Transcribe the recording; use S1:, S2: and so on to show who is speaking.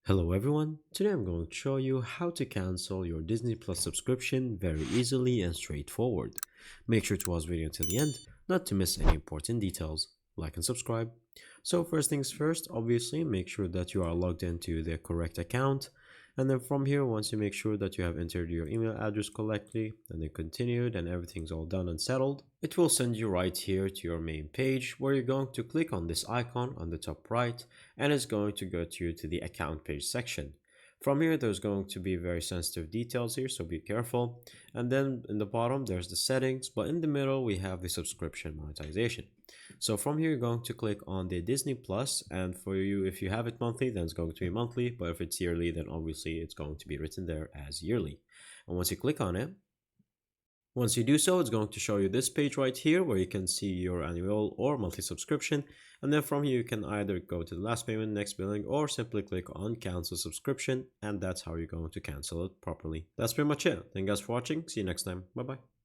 S1: Hello everyone, today I'm going to show you how to cancel your Disney Plus subscription very easily and straightforward. Make sure to watch the video until the end, not to miss any important details. Like and subscribe. So first things first, obviously make sure that you are logged into the correct account. And then from here, once you make sure that you have entered your email address correctly, and then continued and everything's all done and settled, it will send you right here to your main page where you're going to click on this icon on the top right, and it's going to go to you to the account page section. From here, there's going to be very sensitive details here, so be careful. And then in the bottom, there's the settings, but in the middle, we have the subscription monetization. So from here, you're going to click on the Disney Plus, and for you, if you have it monthly, then it's going to be monthly, but if it's yearly, then obviously it's going to be written there as yearly. And once you click on it, once you do so, it's going to show you this page right here where you can see your annual or monthly subscription. And then from here, you can either go to the last payment, next billing, or simply click on cancel subscription. And that's how you're going to cancel it properly. That's pretty much it. Thank you guys for watching. See you next time. Bye bye.